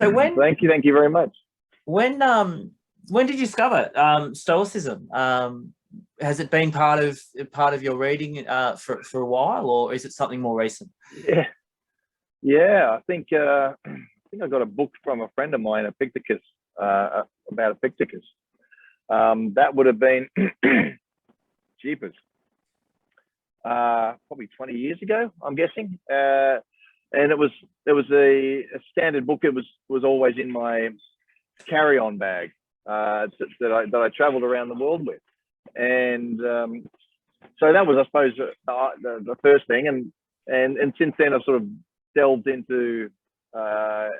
So when Thank you very much. when um when did you discover Stoicism? Has it been part of your reading for a while, or is it something more recent? Yeah, yeah. I think I got a book from a friend of mine, Epictetus, about Epictetus. That would have been jeepers, probably 20 years ago, I'm guessing. And it was a standard book. It was always in my carry-on bag that I traveled around the world with, and so that was, I suppose, the first thing. And since then, I've sort of delved into. I've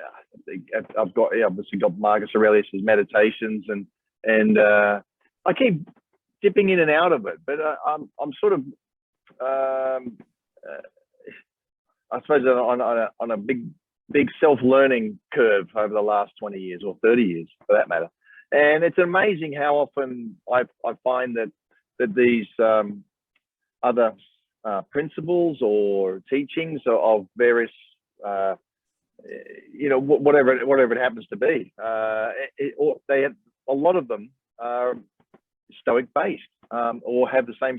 obviously got Marcus Aurelius's Meditations, and I keep dipping in and out of it, but I'm sort of I suppose on a big self-learning curve over the last 20 years or 30 years for that matter. And it's amazing how often I find that these other principles or teachings of various whatever it happens to be, they have a lot of them are Stoic based, or have the same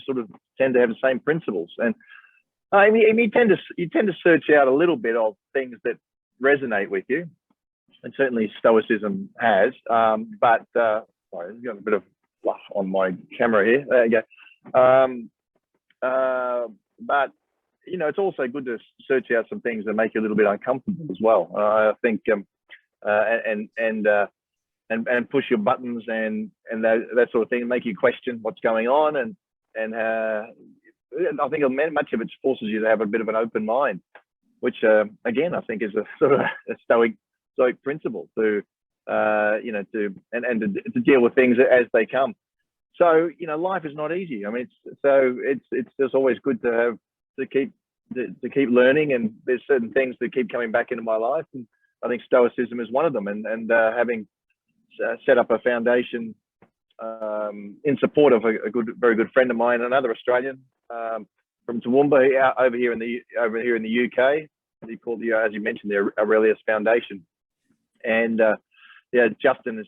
tend to have the same principles. And I mean, you tend to search out a little bit of things that resonate with you, and certainly Stoicism has. But sorry, I've got a bit of fluff on my camera here. There you go. But it's also good to search out some things that make you a little bit uncomfortable as well. I think, and push your buttons and that sort of thing, make you question what's going on, and I think much of it forces you to have a bit of an open mind, which again I think is a sort of a stoic principle to to deal with things as they come. So life is not easy. I mean, it's just always good to keep learning, and there's certain things that keep coming back into my life, and I think Stoicism is one of them. And having set up a foundation in support of a very good friend of mine, another Australian from Toowoomba, over here in the UK. He called as you mentioned, the Aurelius Foundation. And Justin.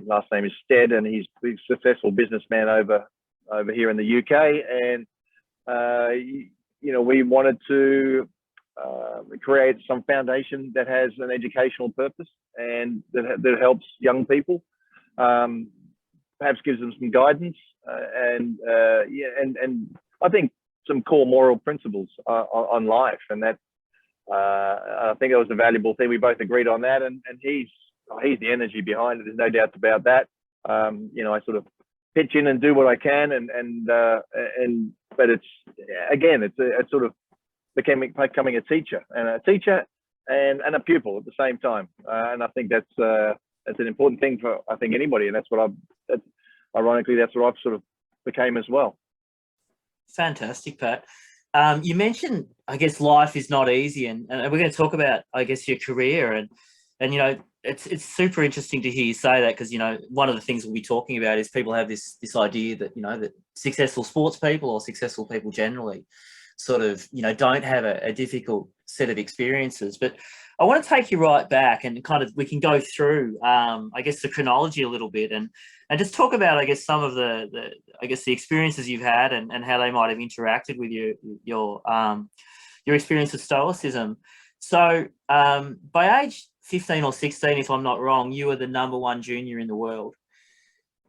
Last name is Stead, and he's a successful businessman over here in the UK. And we wanted to create some foundation that has an educational purpose and that helps young people, perhaps gives them some guidance, and I think some core moral principles on life. And that I think it was a valuable thing. We both agreed on that, and he's the energy behind it. There's no doubt about that. I sort of pitch in and do what I can, but it's sort of becoming a teacher and a pupil at the same time. And I think that's an important thing for, I think, anybody. And ironically, that's what I've sort of became as well. Fantastic, Pat. You mentioned, I guess, life is not easy, and we're going to talk about, I guess, your career, and it's super interesting to hear you say that, because one of the things we'll be talking about is people have this idea that that successful sports people, or successful people generally, sort of don't have a difficult set of experiences. But I want to take you right back, and kind of we can go through I guess the chronology a little bit, and just talk about, I guess, some of the experiences you've had, and how they might have interacted with your experience of Stoicism. So by age 15 or 16, if I'm not wrong, you were the #1 junior in the world.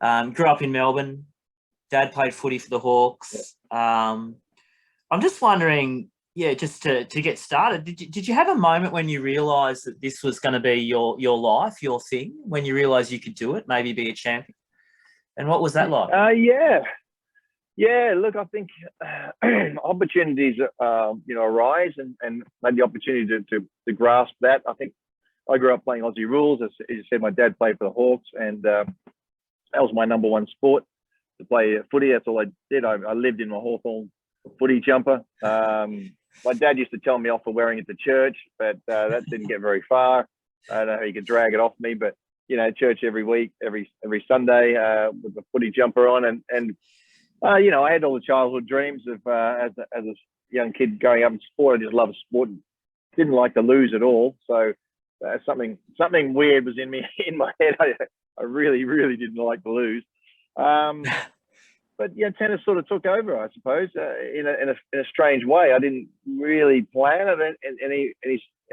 Grew up in Melbourne. Dad played footy for the Hawks. I'm just wondering, just to get started, did you have a moment when you realised that this was going to be your life, your thing, when you realised you could do it, maybe be a champion? And what was that like? Yeah. Look, I think opportunities, arise, and maybe the opportunity to grasp that. I think I grew up playing Aussie rules. As you said, my dad played for the Hawks, and that was my #1 sport, to play footy. That's all I did. I lived in my Hawthorn footy jumper. My dad used to tell me off for wearing it to church, but that didn't get very far. I don't know how you could drag it off me, but church every week, every Sunday, with the footy jumper on, and I had all the childhood dreams of as a young kid growing up in sport. I just loved sport and didn't like to lose at all. So something weird was in my head. I really didn't like to lose. But yeah, tennis sort of took over, I suppose, in a strange way. I didn't really plan it in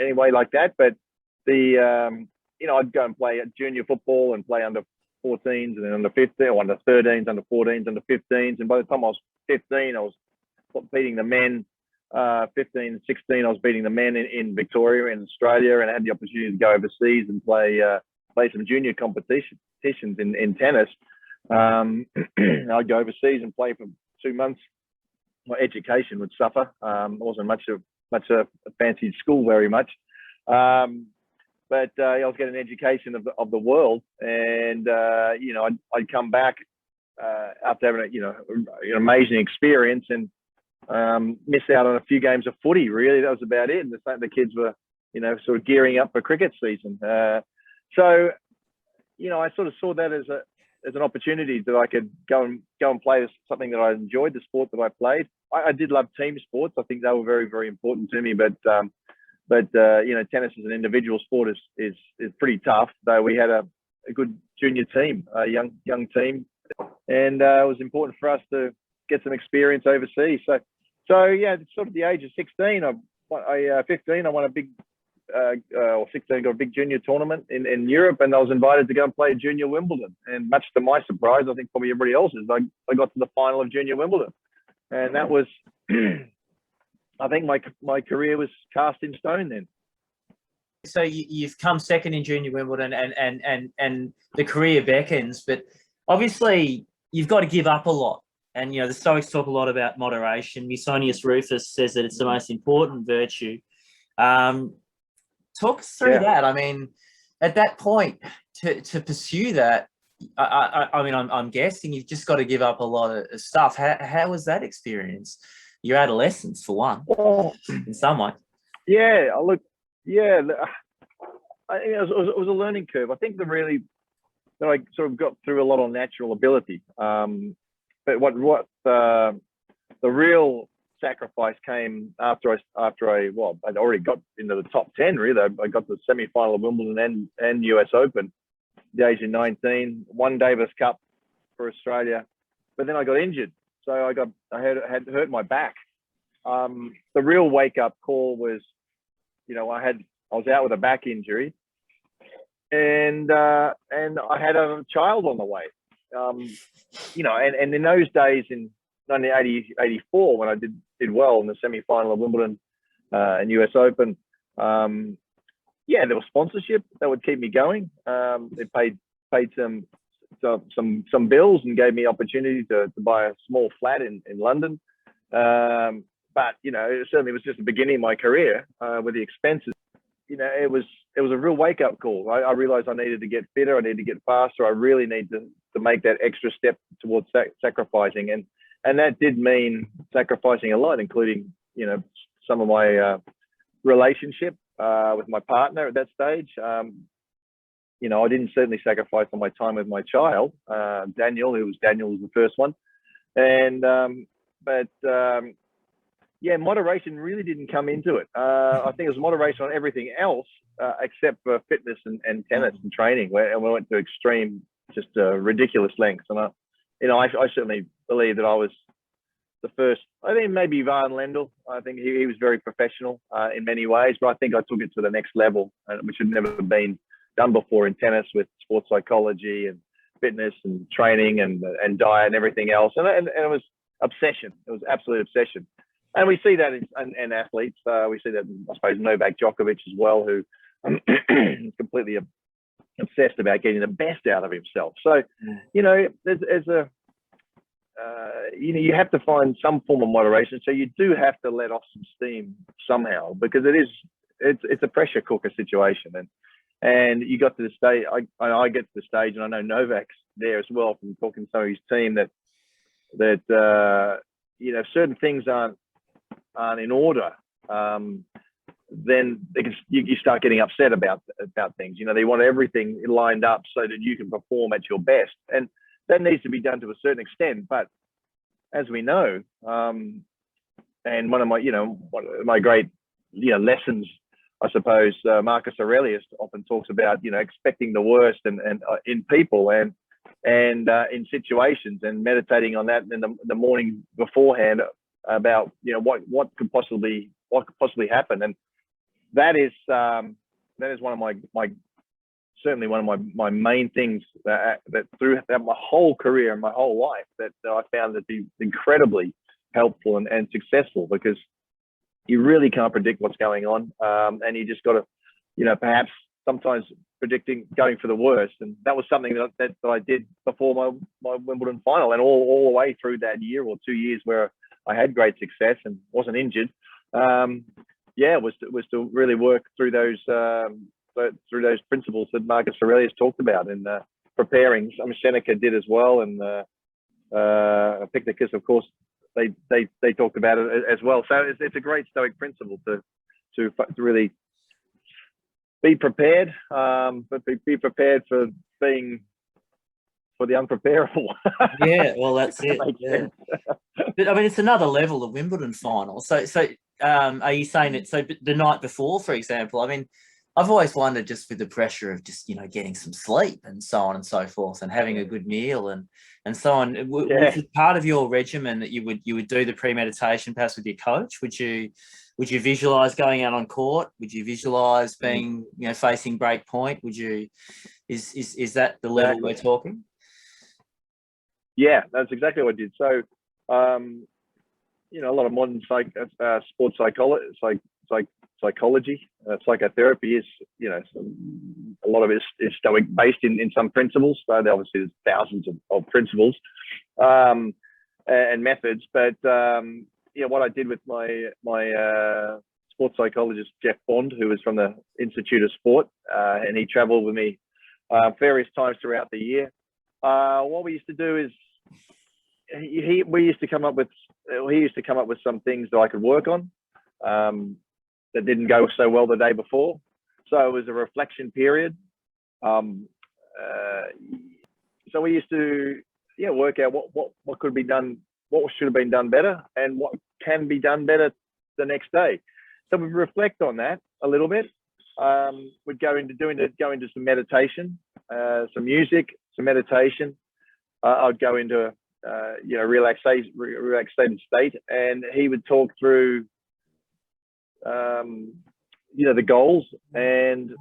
any way like that. But I'd go and play at junior football and play under 14s and then under 15, or under 13s, under 14s, under 15s. And by the time I was 15, I was beating the men. 15 and 16, I was beating the men in Victoria, in Australia, and I had the opportunity to go overseas and play some junior competitions in tennis. I'd go overseas and play for 2 months. My education would suffer. I wasn't much a fancied school very much. But I was getting an education of the world, and I'd come back after having an amazing experience and miss out on a few games of footy. Really, that was about it. And the kids were sort of gearing up for cricket season. So I sort of saw that as an opportunity that I could go and play something that I enjoyed, the sport that I played. I did love team sports. I think they were very, very important to me. But tennis as an individual sport is pretty tough. Though we had a good junior team, a young team, and it was important for us to get some experience overseas. So yeah, sort of the age of 16, 15, I won a big, or 16, got a big junior tournament in Europe, and I was invited to go and play junior Wimbledon. And much to my surprise, I think probably everybody else's, I got to the final of junior Wimbledon, and that was. I think my career was cast in stone then. So you've come second in junior Wimbledon, and the career beckons, but obviously you've got to give up a lot. And the Stoics talk a lot about moderation. Musonius Rufus says that it's the most important virtue. Talk us through that. I mean, at that point, to pursue that, I'm guessing you've just got to give up a lot of stuff. How was that experience? Your adolescence, for one, in some way. Yeah, it was a learning curve. I think that I sort of got through a lot on natural ability. But what the real sacrifice came after I'd already got into the top 10. Really, I got to the semi-final of Wimbledon and US Open, the age of 19. Won Davis Cup for Australia, but then I got injured. So I had hurt my back. The real wake up call was, I was out with a back injury, and I had a child on the way. And in those days in 1984, when I did well in the semi-final of Wimbledon and US Open, there was sponsorship that would keep me going. They paid some bills and gave me opportunity to buy a small flat in London. But it certainly was just the beginning of my career with the expenses. It was a real wake up call. I realized I needed to get fitter. I needed to get faster. I really need to make that extra step towards sacrificing. And that did mean sacrificing a lot, including, some of my relationship with my partner at that stage. I didn't certainly sacrifice on my time with my child, Daniel was the first one. And, moderation really didn't come into it. I think it was moderation on everything else, except for fitness and tennis and training, and we went to extreme, just ridiculous lengths. And I certainly believe that I was the first. I think maybe Van Lendl. I think he was very professional in many ways, but I think I took it to the next level, which had never been done before in tennis, with sports psychology and fitness and training and diet and everything else. And it was obsession. It was absolute obsession. And we see that in athletes. We see that in, I suppose, Novak Djokovic as well, who is completely obsessed about getting the best out of himself. So, you have to find some form of moderation. So you do have to let off some steam somehow, because it's a pressure cooker situation. And you got to the stage, I get to the stage, and I know Novak's there as well from talking to some of his team, that certain things aren't in order, then you start getting upset about things. They want everything lined up so that you can perform at your best, and that needs to be done to a certain extent. But as we know, and one of my great lessons I suppose Marcus Aurelius often talks about, expecting the worst and in people and in situations, and meditating on that in the morning beforehand about what could possibly happen. And that is one of my certainly one of my main things that throughout my whole career and my whole life that I found to be incredibly helpful and successful, because you really can't predict what's going on, and you just got to, perhaps sometimes going for the worst. And that was something that I did before my Wimbledon final, and all the way through that year or 2 years where I had great success and wasn't injured. Was to really work through those principles that Marcus Aurelius talked about in preparing. Seneca did as well, and Epictetus, of course, they talked about it as well. So it's a great Stoic principle to really be prepared, but be prepared for the unpreparable. Yeah, well, that's it. Yeah. But I mean, it's another level of Wimbledon final. So are you saying that? So the night before, for example, I mean, I've always wondered, just with the pressure of just getting some sleep and so on and so forth, and having a good meal and so on. Was it part of your regimen that you would do the premeditation, perhaps with your coach? Would you visualize going out on court? Would you visualize being facing break point? Would you? Is that the level we're talking? Yeah, that's exactly what I did. So, a lot of modern sports psychology, psychotherapy is, a lot of it is Stoic based in some principles. So obviously there's thousands of principles and methods. But what I did with my sports psychologist Jeff Bond, who was from the Institute of Sport, and he travelled with me various times throughout the year. What we used to do is he used to come up with some things that I could work on that didn't go so well the day before. So it was a reflection period. So we used to work out what could be done, what should have been done better, and what can be done better the next day. So we reflect on that a little bit. We'd go into some meditation, some music, some meditation. I'd go into relaxated state, and he would talk through the goals, and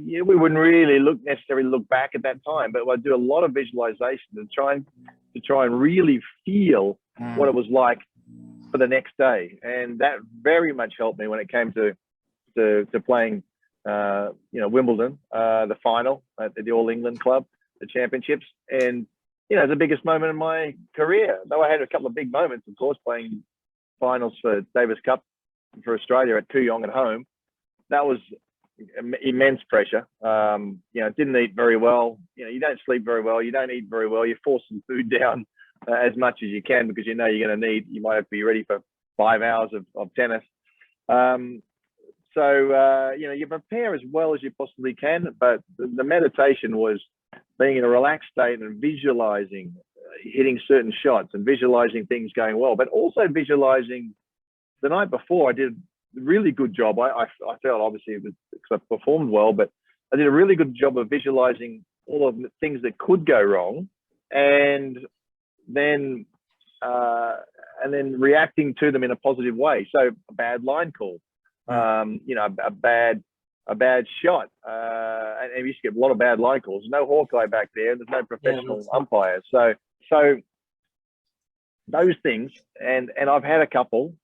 we wouldn't really necessarily look back at that time, but I'd do a lot of visualization and try and really feel what it was like for the next day. And that very much helped me when it came to playing Wimbledon, the final at the All England Club, the championships. And the biggest moment in my career, though I had a couple of big moments, of course, playing finals for Davis Cup for Australia at Kooyong at home. That was immense pressure. Didn't eat very well. You don't sleep very well. You don't eat very well. You force some food down as much as you can, because you might have to be ready for 5 hours of tennis. You prepare as well as you possibly can, but the meditation was being in a relaxed state and visualizing hitting certain shots and visualizing things going well, but also visualizing. The night before, I did a really good job. I felt, obviously, it was because I performed well, but I did a really good job of visualizing all of the things that could go wrong, and then reacting to them in a positive way. So a bad line call, a bad shot, and we used to get a lot of bad line calls. There's no Hawkeye back there. There's no professional umpires. So those things, and I've had a couple.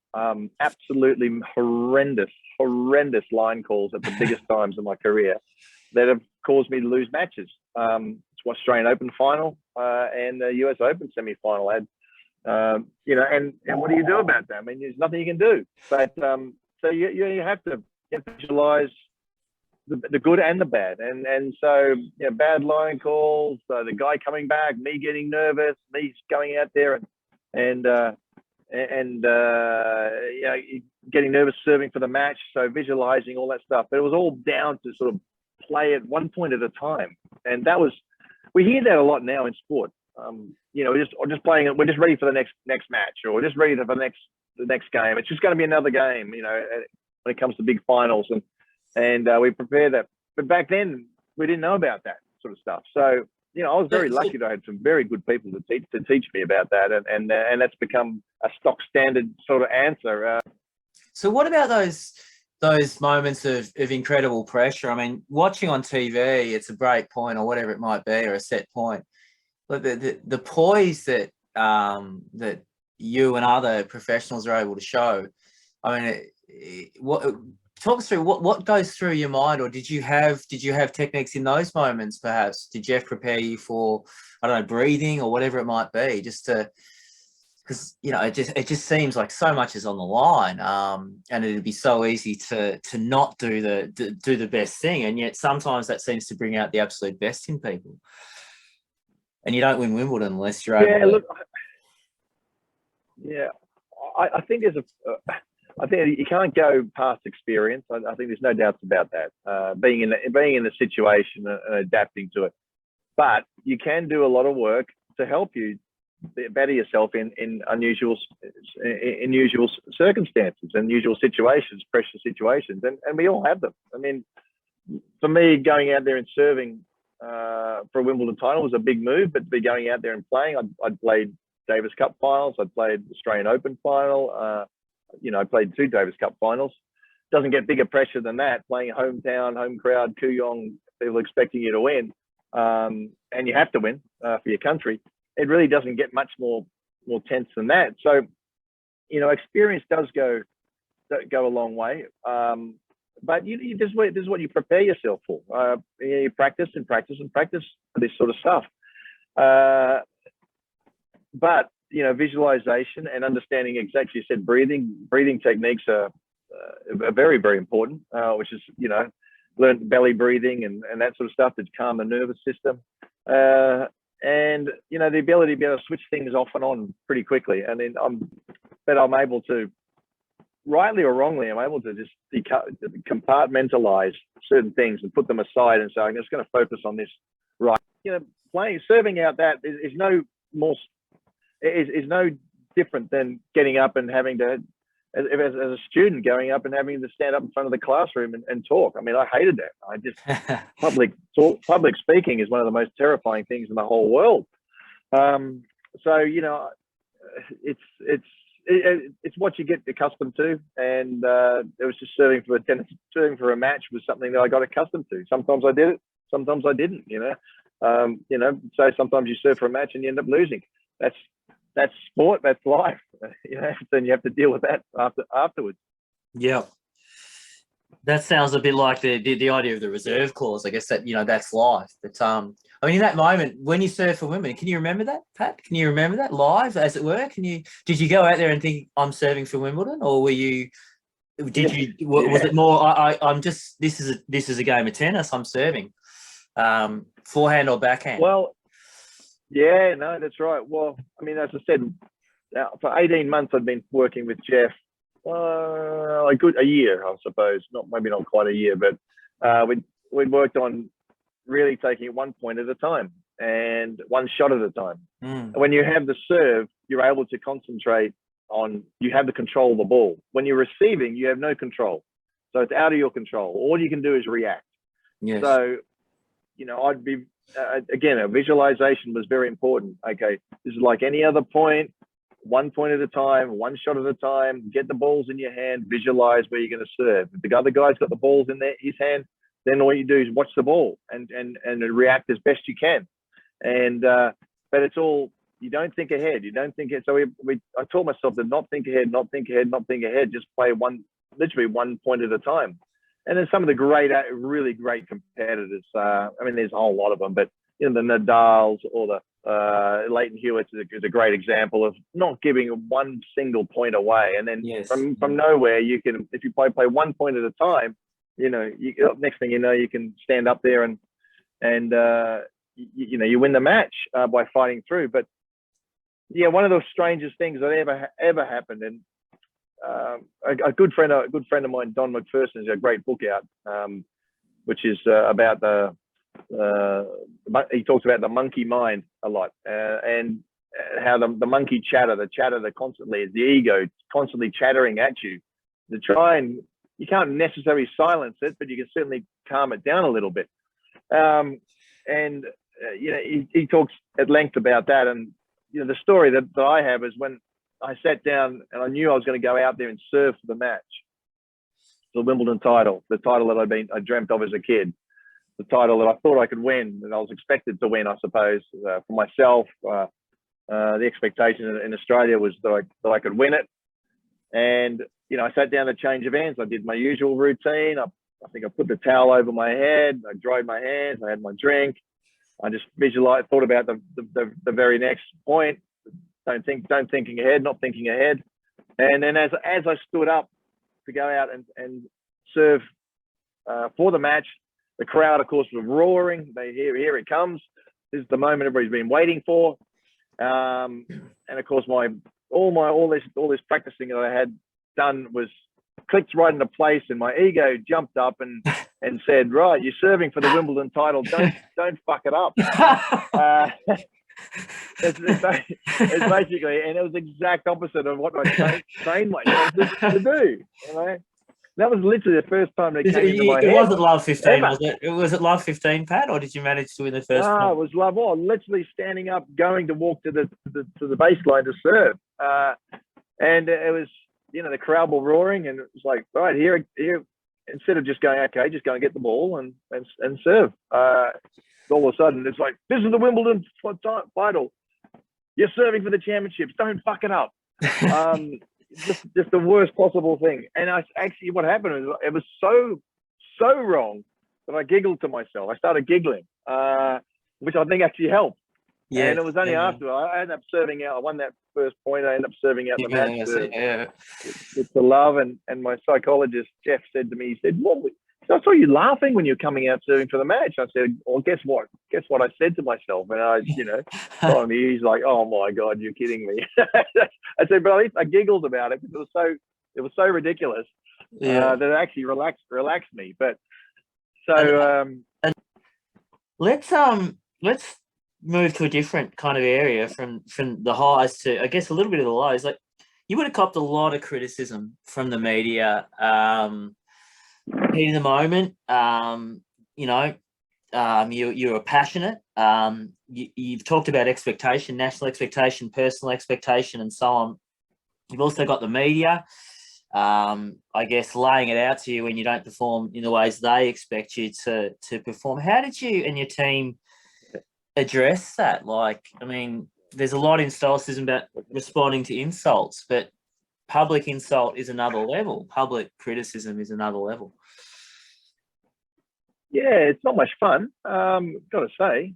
Absolutely horrendous line calls at the biggest times of my career that have caused me to lose matches. It's Australian Open final and the US Open semi-final had, and what do you do about that? I mean, there's nothing you can do. But so you have to visualize the good and the bad, and so bad line calls, the guy coming back, me getting nervous, me going out there and getting nervous serving for the match, so visualizing all that stuff. But it was all down to sort of play at one point at a time, and we hear that a lot now in sport. We're just playing it. We're just ready for the next match, or we're just ready for the next game. It's just going to be another game. When it comes to big finals, and and we prepare that. But back then, we didn't know about that sort of stuff. So, you know, I was very lucky to have some very good people to teach me about that, and that's become a stock standard sort of answer. So what about those moments of incredible pressure? I mean, watching on TV, it's a break point or whatever it might be, or a set point. But the poise that that you and other professionals are able to show, I mean, what talk us through what goes through your mind, or did you have techniques in those moments? Perhaps did Jeff prepare you for, I don't know, breathing or whatever it might be, just to, because you know it just seems like so much is on the line, and it'd be so easy to not do the best thing, and yet sometimes that seems to bring out the absolute best in people. And you don't win Wimbledon unless you're able to. Look, I think there's I think you can't go past experience. I think there's no doubts about that. Being in the situation and adapting to it, but you can do a lot of work to help you better yourself in unusual circumstances, unusual situations, pressure situations, and we all have them. I mean, for me, going out there and serving for a Wimbledon title was a big move, but to be going out there and playing, I'd played Davis Cup finals, I'd played Australian Open final, you know, I played 2 Davis Cup finals. Doesn't get bigger pressure than that, playing hometown, home crowd, Kooyong, people expecting you to win, and you have to win for your country. It really doesn't get much more tense than that. So, you know, experience does go a long way. But this is what you prepare yourself for. You practice and practice and practice for this sort of stuff. But you know, visualization and understanding exactly, you said breathing techniques are very, very important. Which is, you know, learn belly breathing and that sort of stuff to calm the nervous system. And you know, the ability to be able to switch things off and on pretty quickly. And then I'm able to, rightly or wrongly, I'm able to just compartmentalize certain things and put them aside and say, I'm just going to focus on this. Right. You know, serving out that is no different than getting up and having to, as a student, going up and having to stand up in front of the classroom and talk. I mean, I hated that. I just, public speaking is one of the most terrifying things in the whole world. So, you know, it's what you get accustomed to, and it was just serving for a match was something that I got accustomed to. Sometimes I did it, sometimes I didn't. You know, so sometimes you serve for a match and you end up losing. That's sport, that's life. You know, then you have to deal with that afterwards. Yeah, that sounds a bit like the idea of the reserve clause. I guess that, you know, that's life. But I mean, in that moment when you serve for women, can you remember that, Pat? Can you remember that live, as it were? Did you go out there and think, I'm serving for Wimbledon, or was it more, I'm just, this is a game of tennis, I'm serving, forehand or backhand? Well, yeah, no, that's right. Well, I mean, as I said, for 18 months I'd been working with Jeff, a year, I suppose. Maybe not quite a year, but we'd worked on really taking it one point at a time and one shot at a time. When you have the serve, you're able to concentrate on, you have the control of the ball. When you're receiving, you have no control. So it's out of your control. All you can do is react. Yes. So, you know, I'd be, again, a visualization was very important. Okay, this is like any other point, one point at a time, one shot at a time, get the balls in your hand, visualize where you're going to serve. If the other guy's got the balls in his hand, then all you do is watch the ball and react as best you can. And but it's all, you don't think ahead. You don't think ahead. So I taught myself to not think ahead, not think ahead, not think ahead. Just play literally one point at a time. And then some of the really great competitors. I mean, there's a whole lot of them, but you know, the Nadals or the Leighton Hewitts is a great example of not giving one single point away. And then from nowhere, you can, if you play 1 point at a time, you know, next thing you know, you can stand up there and you know, you win the match by fighting through. But yeah, one of the strangest things that ever happened, and a good friend of mine, Don McPherson, has a great book out, which is about he talks about the monkey mind a lot, and how the monkey chatter that constantly is the ego constantly chattering at you to try and you can't necessarily silence it, but you can certainly calm it down a little bit. And you know, he talks at length about that. And you know, the story that I have is when I sat down and I knew I was going to go out there and serve for the match, the Wimbledon title, the title that I dreamt of as a kid, the title that I thought I could win, and I was expected to win, I suppose, for myself. The expectation in Australia was that I could win it. And you know, I sat down to change of hands. I did my usual routine. I think I put the towel over my head. I dried my hands. I had my drink. I just thought about the very next point. Not thinking ahead. And then as I stood up to go out and serve for the match, the crowd, of course, was roaring. Here it comes. This is the moment everybody's been waiting for. And of course, all this practicing that I had done was clicked right into place, and my ego jumped up and said, "Right, you're serving for the Wimbledon title. Don't fuck it up." It's basically, and it was the exact opposite of what I trained myself to do. You know, that was literally the first time that came into my head. It wasn't love 15, was it? Was it love 15, Pat, or did you manage to win the first? No, it was love. Oh, literally standing up, going to walk to the baseline to serve, and it was, you know, the crowd were roaring, and it was like, right here. Instead of just going, okay, just go and get the ball and serve. All of a sudden, it's like, this is the Wimbledon title. You're serving for the championships. Don't fuck it up. Just the worst possible thing. And what happened was, it was so wrong that I giggled to myself. I started giggling, which I think actually helped. Yeah, and it was only after I ended up serving out. I won that first point. I ended up serving out the match with the love. And my psychologist Jeff said to me, he said, "What? I saw you laughing when you were coming out serving for the match." I said, "Well, guess what? Guess what I said to myself?" And I, you know, told me, he's like, "Oh my God, you're kidding me." I said, but at least I giggled about it because it was so ridiculous that it actually relaxed me. But so and let's move to a different kind of area from the highs to, I guess, a little bit of the lows. Like, you would have copped a lot of criticism from the media. In the moment, you know, you were passionate. You've talked about expectation, national expectation, personal expectation, and so on. You've also got the media, I guess, laying it out to you when you don't perform in the ways they expect you to perform. How did you and your team address that? Like, I mean, there's a lot in Stoicism about responding to insults, but public insult is another level. Public criticism is another level. Yeah, it's not much fun. Got to say,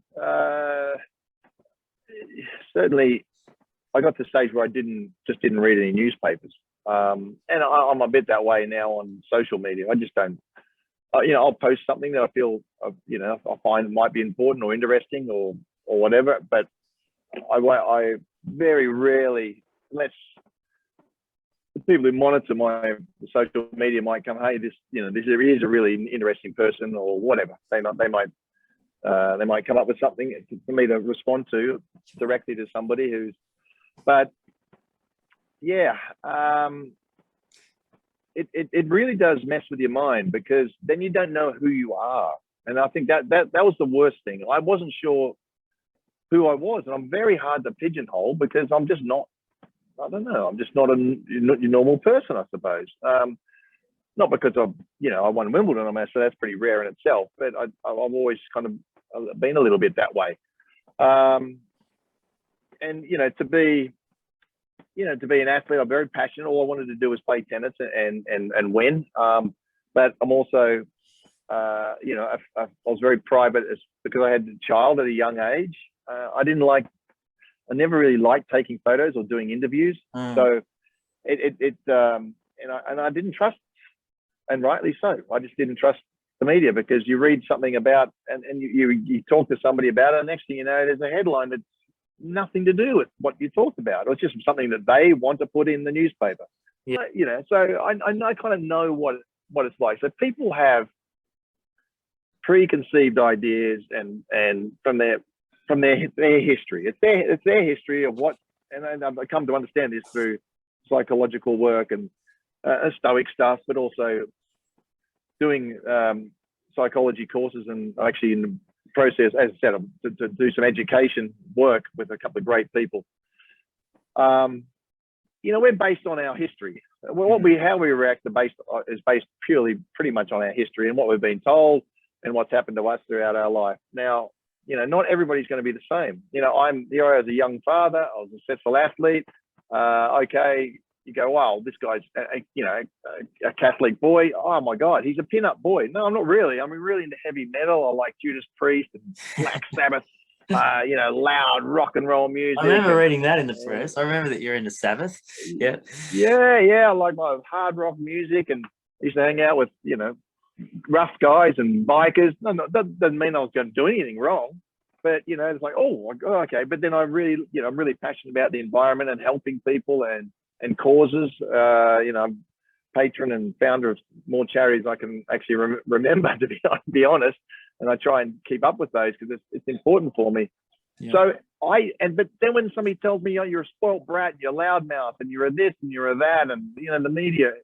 certainly, I got to the stage where I didn't read any newspapers, and I'm a bit that way now on social media. I just don't. You know, I'll post something that I feel, you know, I find might be important or interesting or whatever, but I very rarely, unless the people who monitor my social media might come, hey, this is a really interesting person or whatever. They might come up with something for me to respond to directly to somebody who's, but yeah, it really does mess with your mind, because then you don't know who you are. And I think that was the worst thing. I wasn't sure who I was, and I'm very hard to pigeonhole because I'm just not. I don't know. I'm just not your normal person, I suppose. Not because I won Wimbledon, so that's pretty rare in itself. But I've always kind of been a little bit that way. And to be an athlete, I'm very passionate. All I wanted to do was play tennis and win. But I'm also, I was very private because I had a child at a young age. I never really liked taking photos or doing interviews. So and I didn't trust, and rightly so. I just didn't trust the media, because you read something about and you talk to somebody about it, and next thing you know, there's a headline that's nothing to do with what you talked about. It's just something that they want to put in the newspaper. Yeah. So I kind of know what it's like. So people have preconceived ideas and from their history. It's their history of what, and I've come to understand this through psychological work and Stoic stuff, but also doing psychology courses, and actually in the process, as I said, to do some education work with a couple of great people. We're based on our history. How we react is based purely pretty much on our history and what we've been told and what's happened to us throughout our life. Now, not everybody's going to be the same. I'm here as a young father. I was a successful athlete. Okay, you go, wow, this guy's a Catholic boy. Oh my God, he's a pin-up boy. No, I'm not really. I'm really into heavy metal. I like Judas Priest and Black Sabbath. Loud rock and roll music. I remember reading that in the press. I remember that you're into Sabbath. Yeah. Yeah. I like my hard rock music, and used to hang out with, rough guys and bikers. No, that doesn't mean I was going to do anything wrong, but it's like, oh, okay. But then I'm really passionate about the environment and helping people and causes. I'm patron and founder of more charities I can actually remember, to be honest, and I try and keep up with those because it's important for me. Yeah. So but then when somebody tells me, you're a spoiled brat, you're loudmouth, and you're a this and you're a that, and the media,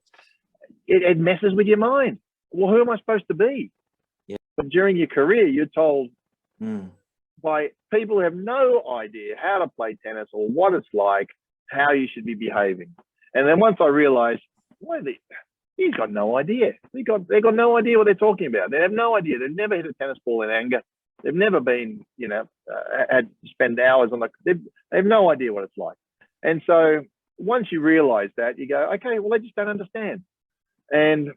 it messes with your mind. Well, who am I supposed to be? Yeah. But during your career, you're told by people who have no idea how to play tennis or what it's like, how you should be behaving. And then once I realized, he's got no idea. They've got no idea what they're talking about. They have no idea. They've never hit a tennis ball in anger. They've never been, had to spend hours on they have no idea what it's like. And so once you realize that, you go, okay, well, they just don't understand. And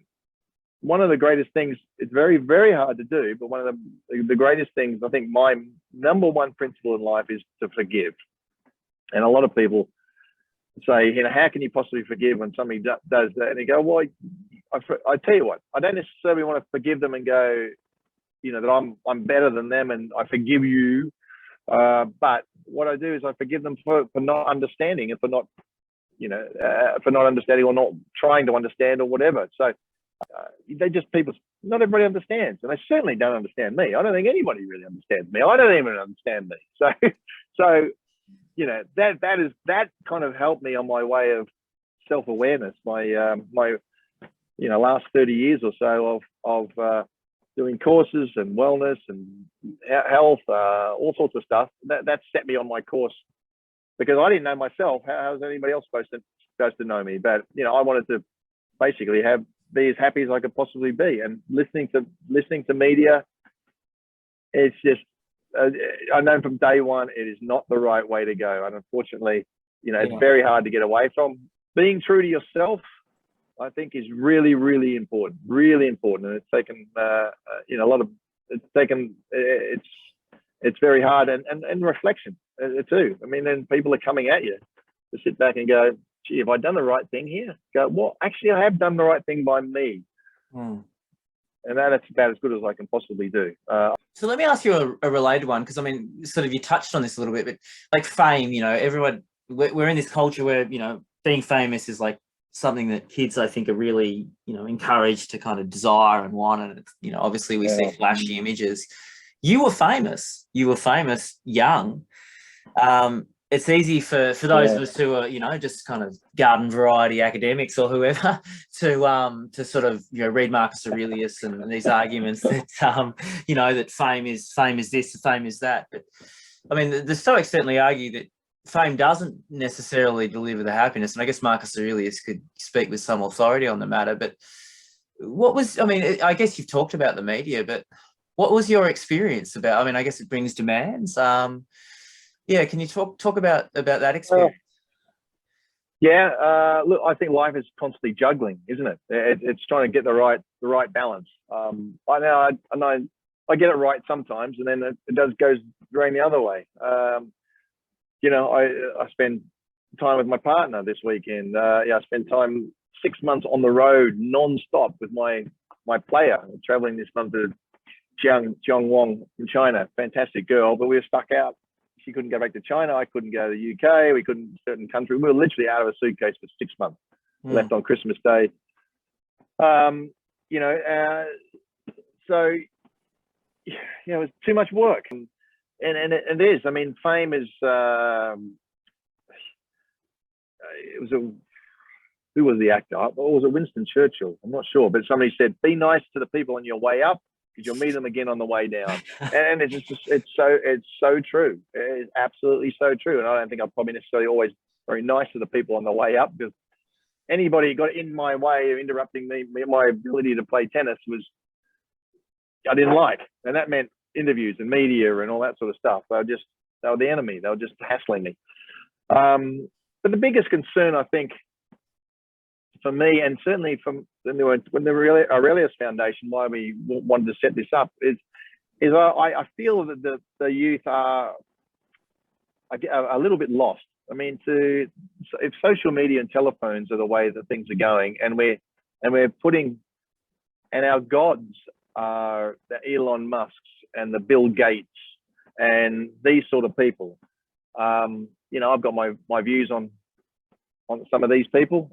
one of the greatest things, it's very, very hard to do, but one of the greatest things, I think my number one principle in life is to forgive. And a lot of people say, how can you possibly forgive when somebody does that? And you go, well, I tell you what, I don't necessarily want to forgive them and go, that I'm better than them and I forgive you. But what I do is I forgive them for not understanding and for not understanding or not trying to understand or whatever. So not everybody understands, and they certainly don't understand me. I don't think anybody really understands me. I don't even understand me. So that kind of helped me on my way of self-awareness. My last 30 years or so of doing courses and wellness and health, all sorts of stuff. That set me on my course, because I didn't know myself. How is anybody else supposed to know me? But I wanted to basically be as happy as I could possibly be. And listening to media, it's just, I know from day one, it is not the right way to go. And unfortunately, it's very hard to get away from. Being true to yourself, I think, is really, really important, really important. And it's taken, it's very hard, and reflection too. I mean, then people are coming at you to sit back and go, gee, have I done the right thing here? Go, well, actually, I have done the right thing by me. And that's about as good as I can possibly do. So let me ask you a related one, because I mean, sort of you touched on this a little bit, but like fame, everyone, we're in this culture where, being famous is like something that kids, I think, are really, encouraged to kind of desire and want. And, obviously we see flashy images. You were famous young. It's easy for those of us who are, just kind of garden variety academics or whoever to sort of, read Marcus Aurelius and these arguments that, that fame is this, fame is that. But I mean, the Stoics certainly argue that fame doesn't necessarily deliver the happiness. And I guess Marcus Aurelius could speak with some authority on the matter. But I guess you've talked about the media, but what was your experience about? I mean, I guess it brings demands. Can you talk about that experience? Look, I think life is constantly juggling, isn't it? It's trying to get the right balance. I know I get it right sometimes, and then it goes going the other way. I spend time with my partner this weekend. I spent time 6 months on the road non-stop with my player, traveling this month to Jiangwang in China. Fantastic girl, but we were stuck out. She couldn't go back to China. I couldn't go to the UK. We couldn't certain country. We were literally out of a suitcase for 6 months. Left on Christmas Day. So it's too much work, and it is. I mean, fame is. who was the actor? Or was it Winston Churchill? I'm not sure, but somebody said, "Be nice to the people on your way up, because you'll meet them again on the way down." And it's so true. It is absolutely so true. And I don't think I'm probably necessarily always very nice to the people on the way up, because anybody got in my way of interrupting me, my ability to play tennis I didn't like, and that meant interviews and media and all that sort of stuff. They were the enemy. They were just hassling me. But the biggest concern, I think, for me, and certainly from when the Aurelius Foundation, why we wanted to set this up, is I feel that the youth are a little bit lost. I mean, if social media and telephones are the way that things are going, and we're putting, and our gods are the Elon Musks and the Bill Gates and these sort of people. I've got my views on some of these people.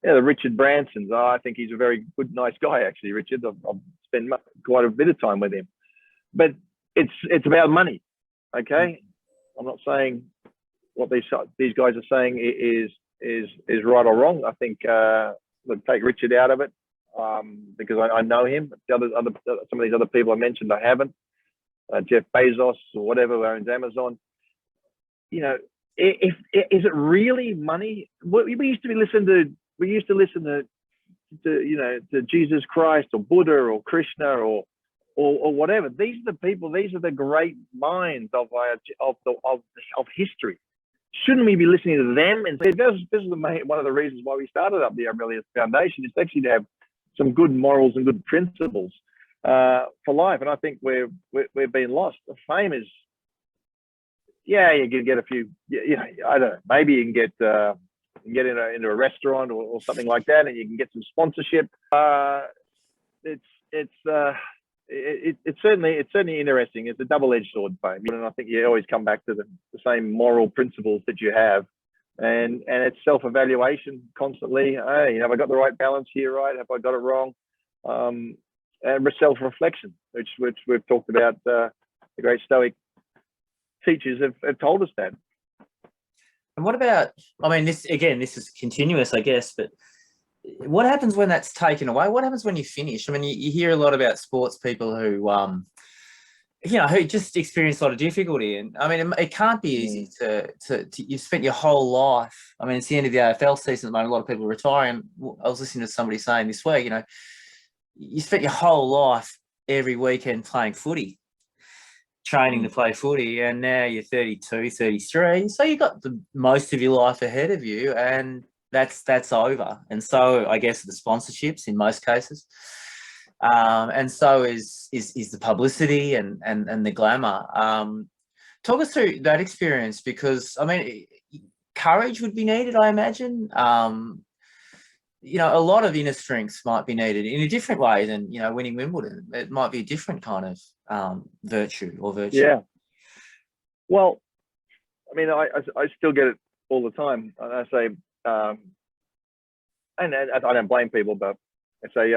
The Richard Bransons. I think he's a very good, nice guy, actually, Richard. I've spent quite a bit of time with him. But it's about money, okay? I'm not saying what these guys are saying is right or wrong. I think we'll take Richard out of it, because I know him. Some of these other people I mentioned, I haven't. Jeff Bezos or whatever who owns Amazon. Is it really money? We used to listen to Jesus Christ or Buddha or Krishna or whatever. These are the people. These are the great minds of history. Shouldn't we be listening to them? And this is one of the reasons why we started up the Aurelius Foundation, is actually to have some good morals and good principles for life. And I think we've been lost. The fame is, you can get a few. I don't know. Maybe you can get into a restaurant or something like that, and you can get some sponsorship. It's certainly interesting. It's a double-edged sword, fame, and I think you always come back to the same moral principles that you have, and it's self-evaluation constantly. Hey, have I got the right balance here? Right? Have I got it wrong? And self-reflection, which we've talked about. The great Stoic teachers have told us that. And what about, this is continuous, I guess, but what happens when that's taken away? What happens when you finish? You hear a lot about sports people who, who just experience a lot of difficulty. And it can't be easy to you've spent your whole life. It's the end of the AFL season at the moment. A lot of people are retiring. I was listening to somebody saying this week, you spent your whole life every weekend playing footy, training to play footy, and now you're 32, 33. So you've got the most of your life ahead of you, and that's over. And so I guess the sponsorships in most cases, and so is the publicity and the glamour. Talk us through that experience, because courage would be needed, I imagine. A lot of inner strengths might be needed in a different way than winning Wimbledon. It might be a different kind of virtue. Yeah. Well, I still get it all the time. And I say, and I don't blame people, but I say,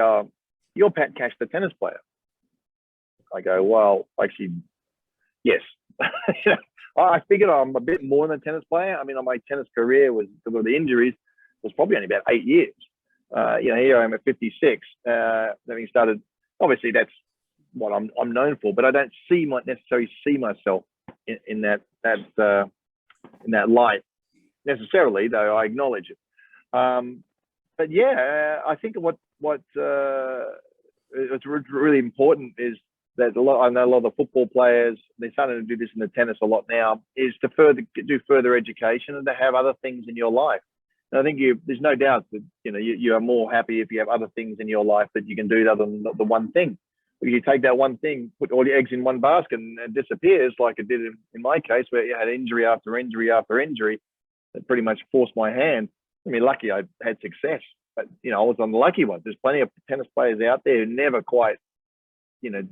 you're Pat Cash, the tennis player. I go, well, actually, yes. I figured I'm a bit more than a tennis player. My tennis career was, because of the injuries, was probably only about 8 years. Here I am at 56, having started. Obviously, that's what I'm known for, but I don't necessarily see myself in that light necessarily, though I acknowledge it. But yeah, I think what it's really important is that I know a lot of the football players, they're starting to do this in the tennis a lot now, is to do further education and to have other things in your life. And I think there's no doubt that you are more happy if you have other things in your life that you can do other than the one thing. If you take that one thing, put all your eggs in one basket, and it disappears, like it did in my case, where you had injury after injury after injury, that pretty much forced my hand. Lucky I had success, but I was on the lucky one. There's plenty of tennis players out there who never quite, won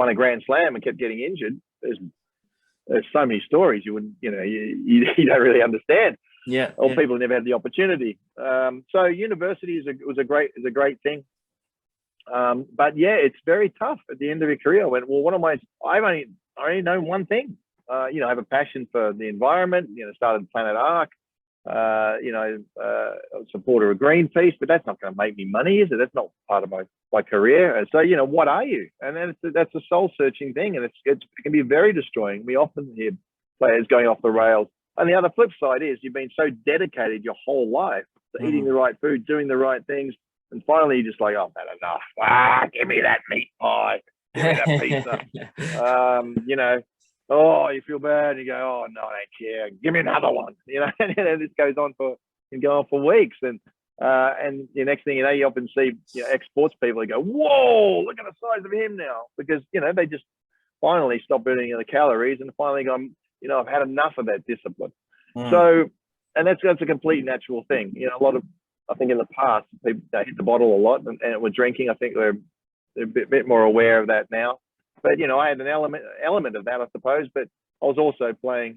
a Grand Slam and kept getting injured. There's so many stories you wouldn't, you don't really understand. Yeah. Or people never had the opportunity. So university is a great thing. But yeah, it's very tough at the end of your career. I went, well, I only know one thing. I have a passion for the environment. Started Planet Ark. a supporter of Greenpeace, but that's not going to make me money, is it? That's not part of my career. And so, what are you? And then that's a soul searching thing, and it can be very destroying. We often hear players going off the rails. And the other flip side is you've been so dedicated your whole life to eating the right food, doing the right things, and finally you're just like, oh, I've had enough. Give me that meat pie, give me that pizza. Oh, you feel bad, and you go, oh no, I don't care. Give me another one. And this goes on for weeks, and the next thing you know, you often see ex-sports people who go, whoa, look at the size of him now, because they just finally stop burning the calories and finally gone, I've had enough of that discipline. So, and that's a complete natural thing. A lot of, I think in the past, people they hit the bottle a lot and were drinking. I think they're a bit more aware of that now. But I had an element of that, I suppose. But I was also I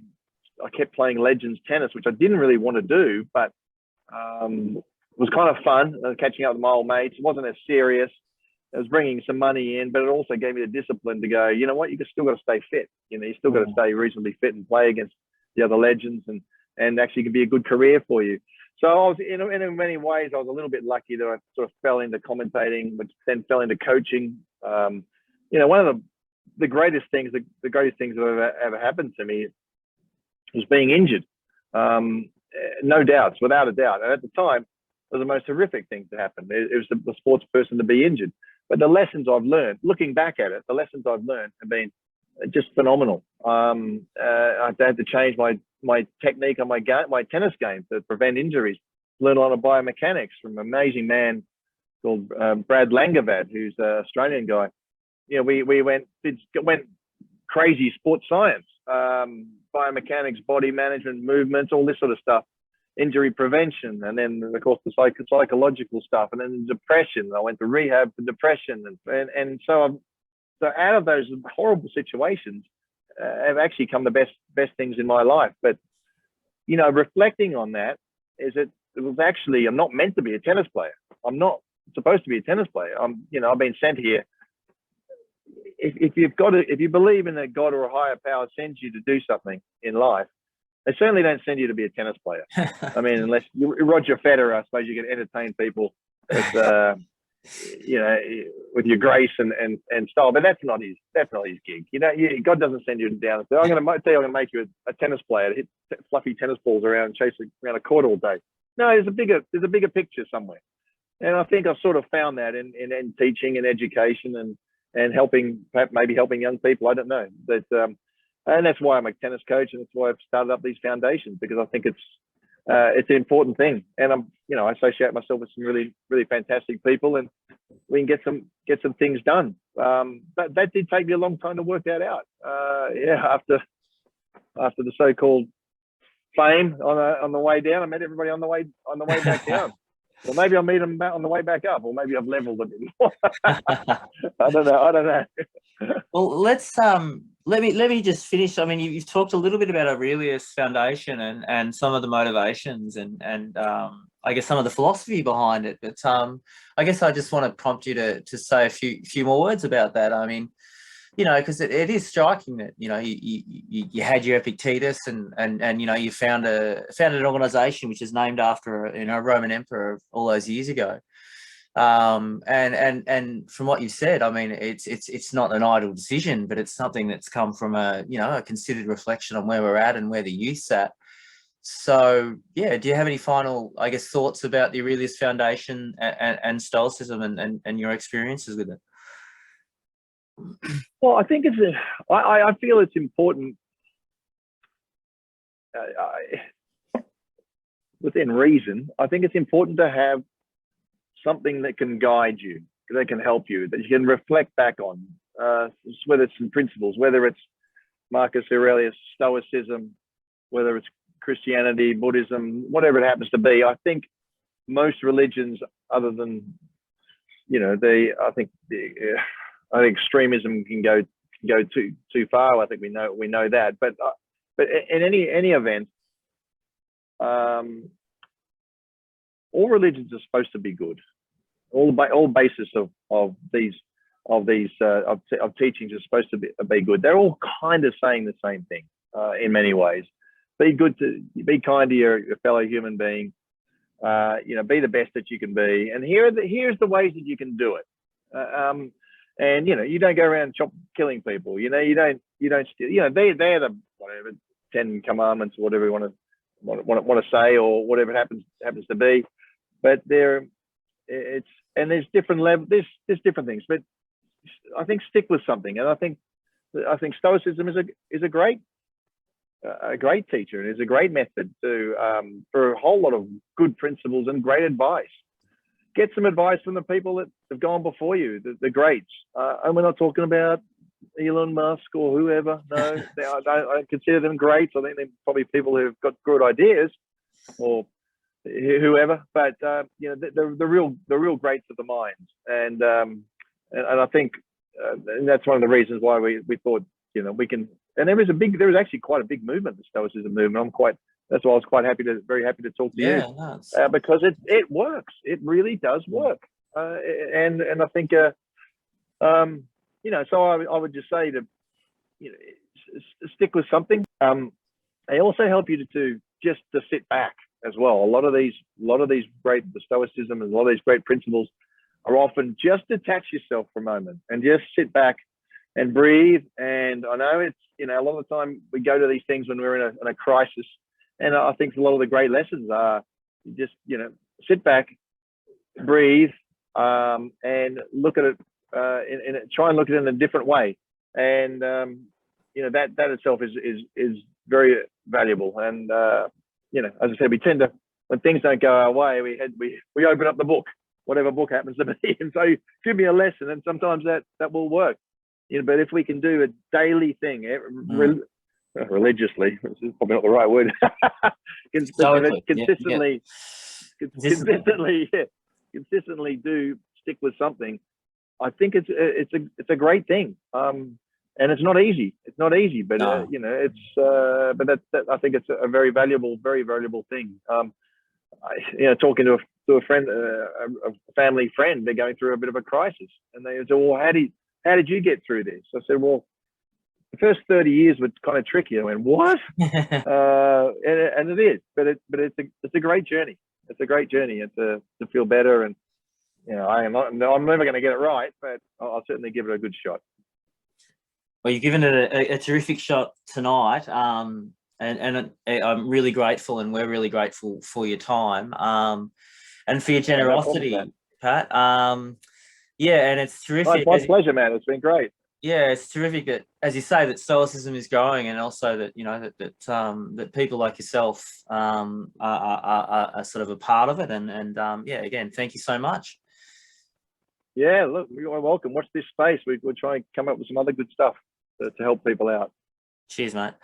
kept playing Legends tennis, which I didn't really want to do, but it was kind of fun. Catching up with my old mates. It wasn't as serious. It was bringing some money in, but it also gave me the discipline to go, you know what, you still got to stay fit. You still got to stay reasonably fit and play against the other legends, and actually can be a good career for you. So I was, in many ways, I was a little bit lucky that I sort of fell into commentating, which then fell into coaching. One of the greatest things that have ever happened to me was being injured. No doubts, without a doubt. And at the time, it was the most horrific thing to happen. It was the sports person to be injured. But the lessons I've learned, looking back at it, have been just phenomenal. I had to change my technique on my tennis game to prevent injuries. Learn a lot of biomechanics from an amazing man called Brad Langavad, who's an Australian guy. We went crazy sports science, biomechanics, body management, movements, all this sort of stuff. Injury prevention, and then of course the psychological stuff, and then depression. I went to rehab for depression, and so out of those horrible situations have actually come the best things in my life. But reflecting on that, is it was actually, I'm not meant to be a tennis player. I'm not supposed to be a tennis player. I've been sent here. If you believe in a God or a higher power sends you to do something in life, they certainly don't send you to be a tennis player. I mean, unless you're Roger Federer, I suppose you can entertain people with, with your grace and style, but that's not his gig. God doesn't send you down and say, I'm going to make you a tennis player, to hit fluffy tennis balls around and chase around a court all day. No, there's a bigger picture somewhere. And I think I've sort of found that in teaching and education and helping young people. I don't know. But and that's why I'm a tennis coach, and that's why I've started up these foundations, because I think it's an important thing. And I associate myself with some really, really fantastic people, and we can get some things done. But that did take me a long time to work that out. After the so-called fame on the way down, I met everybody on the way back down. Well, maybe I'll meet them on the way back up, or maybe I've leveled a bit more. I don't know. Well, let me just finish. I mean, you've talked a little bit about Aurelius Foundation and some of the motivations and I guess some of the philosophy behind it. But I guess I just want to prompt you to say a few more words about that. I mean, because it is striking that you had your Epictetus and you founded an organization which is named after a Roman emperor all those years ago. And from what you've said, I mean, it's not an idle decision, but it's something that's come from a considered reflection on where we're at and where the youth's at. So yeah, do you have any final, I guess, thoughts about the Aurelius Foundation and Stoicism and your experiences with it? Well, I think I feel it's important within reason. I think it's important to have something that can guide you, that can help you, that you can reflect back on, whether it's some principles, whether it's Marcus Aurelius, Stoicism, whether it's Christianity, Buddhism, whatever it happens to be. I think most religions, other than, I think extremism can go too far. I think we know that, but in any event, all religions are supposed to be good. All basis of teachings are supposed to be good. They're all kind of saying the same thing in many ways. be kind to your fellow human being. Be the best that you can be. And here's the ways that you can do it. And you don't go around killing people. You don't steal. They're the whatever 10 commandments or whatever you want to say, or whatever it happens to be. But there's different levels. There's different things. But I think stick with something, and I think Stoicism is a great teacher, and is a great method for a whole lot of good principles and great advice. Get some advice from the people that have gone before you, the greats. And we're not talking about Elon Musk or whoever. No, I consider them greats. I think they're probably people who've got good ideas, or whoever. But the real greats of the mind, and I think and that's one of the reasons why we thought we can. And there was actually quite a big movement, the Stoicism movement. That's why I was very happy to talk to you, nice. Because it works. It really does work. And I think, so I would just say to, stick with something. They also help you to sit back as well. A lot of these the Stoicism and a lot of these great principles are often just detach yourself for a moment and just sit back and breathe. And I know it's, a lot of the time we go to these things when we're in a crisis. And I think a lot of the great lessons are just, sit back, breathe, and look at it, try and look at it in a different way. And, that itself is very valuable. And, as I said, we tend to, when things don't go our way, we open up the book, whatever book happens to be. And so give me a lesson. And sometimes that will work. But if we can do a daily thing, religiously, this is probably not the right word, consistently do stick with something, I think it's a great thing. And it's not easy. It's not easy, but No. but I think it's a very valuable thing. Talking to a friend, a family friend, they're going through a bit of a crisis, and they said, "Well, how did you get through this?" I said, "Well, the first 30 years were kind of tricky." I went, "What?" And it is, but it's a great journey. It's a great journey, and to feel better. And I'm never going to get it right, but I'll certainly give it a good shot. Well, you've given it a terrific shot tonight, and I'm really grateful, and we're really grateful for your time, and for your generosity, no problem, Pat. And it's terrific. My pleasure, man. It's been great. Yeah, it's terrific that, as you say, that Stoicism is growing, and also that that people like yourself are sort of a part of it. And again, thank you so much. Yeah, look, you're welcome. Watch this space. We'll try and come up with some other good stuff to help people out. Cheers, mate.